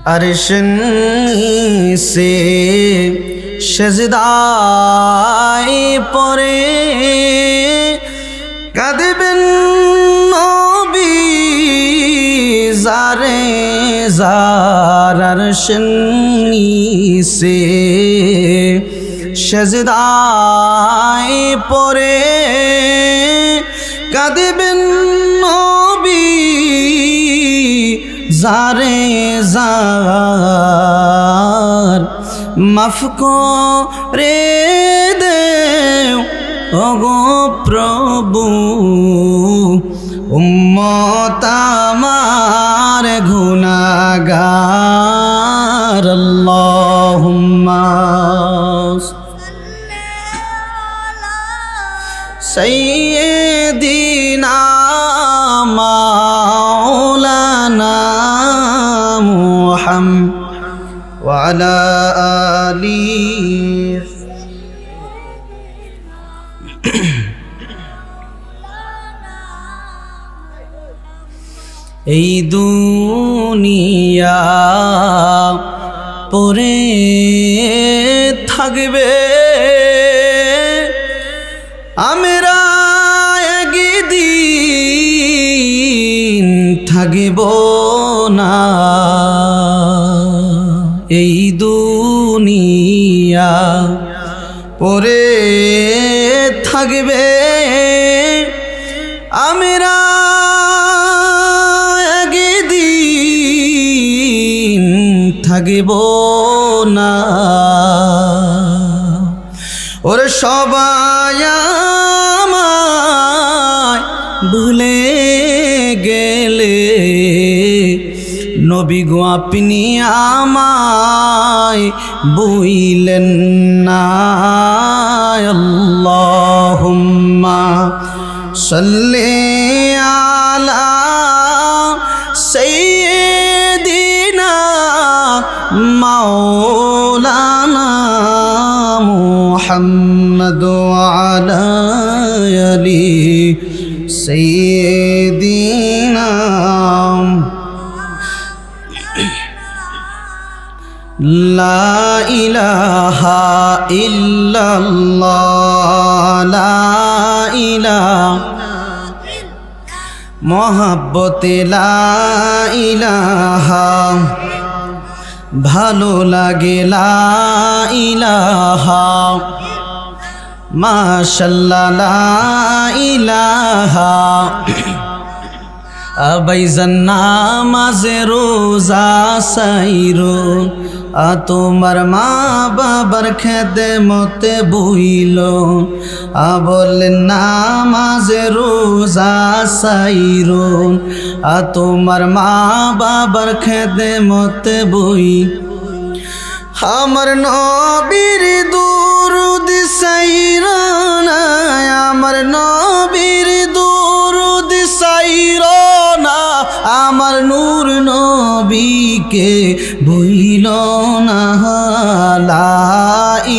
अर्श से সেজদায় পড়ে কাঁদবেন নবী জারে জার আরশ নিচে সেজদায় পড়ে কাঁদবেন নবী জারে জার মাফ করে দেও ওগো প্রভু উম্মত আমার গুনাহগার আল্লাহুম্মা সাইয়্যিদিনা মাওলানা মুহাম্মদ وعلى آله এই দুনিয়া পরে থাকবে আমরা একদিন থাকব না এই দুনিয়া পরে থাকবে আমরা একদিন থাকব না ওরে সবাই আমায় ভুলে গেলে নবী গো আপনি আমায় ভুলেন না আল্লাহুম্মা সাল্লি আলা সাইয়্যিদিনা মাওলানা মুহাম্মদ ওয়া আলা আলি সাইয়্যিদিনা লা ইলাহা ইল্লাল্লাহ লা ইলাহা মোহাব্বতে লা ইলাহা ভালো লাগে লা ইলাহা মাশাআল্লাহ লা ইলাহা আবাইজান নামাজে রোজা সাইরুন তোমার মা বাবার খেদমতে বইল বললেন নামাজে রোজা সাইরুন তোমার মা বাবার খেদমতে বই আমার নবীর দুরুদ সাইরুন আমার নবীর দুরুদ সাইরুন আমার নূর নবীকে ভুইল না লা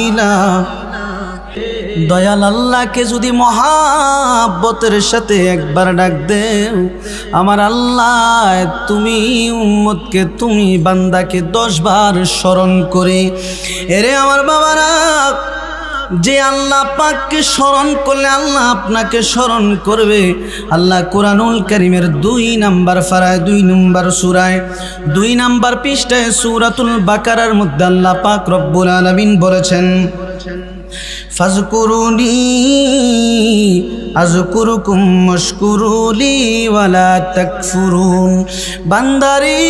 ইলাহা দয়াল আল্লাহকে যদি মহাব্বতের সাথে একবার ডাক দেও আমার আল্লাহ তুমি উম্মতকে তুমি বান্দাকে 10 বার স্মরণ করে এরে আমার বাবারা যে আল্লাহ পাককে স্মরণ করলে আল্লাহ আপনাকে স্মরণ করবে আল্লাহ কোরআনুল কারীমের 2 নম্বর পারায় 2 নম্বর সূরায় 2 নম্বর পৃষ্ঠায় সূরাতুল বাকারার মধ্যে আল্লাহ পাক রব্বুল আলামিন বলেছেন ফাজকুরুনি আযকুরুকুম ওয়াশকুরুলি ওয়ালা তাকফুরুন বান্দারি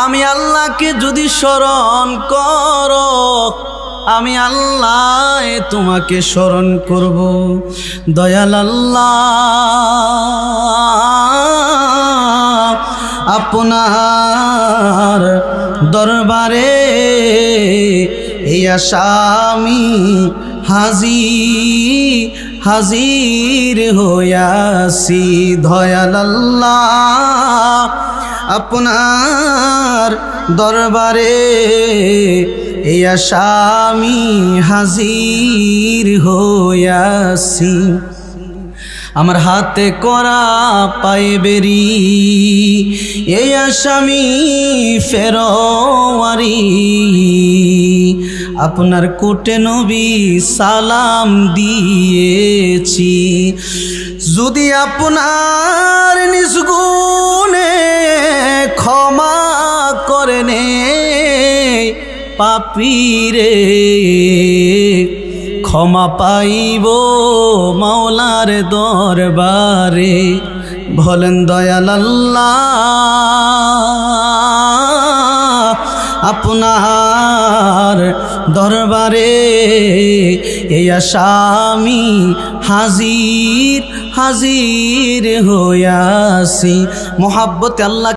আমি আল্লাহকে যদি স্মরণ করো আমি আল্লাহ তোমাকে স্মরণ করব দয়াল আল্লাহ আপনার দরবারে এই আসামি হাজির হইয়াছি দয়াল আল্লাহ আপনার দরবারে এই আসামি হাজির হইয়াছি আমার হাতে করা পাইবেরি এই আসামি ফেরোয়ারি আপনার কোটে নবী সালাম দিয়েছি যদি আপনার নিষ্গুণে ক্ষমা করে নে পাপীরে ক্ষমা পাইব মাওলার দরবারে বলেন দয়াল আল্লাহ আপনার দরবারে এই আসামি হাজির হাজির হইয়াছি। মোহাব্বতে আল্লাহ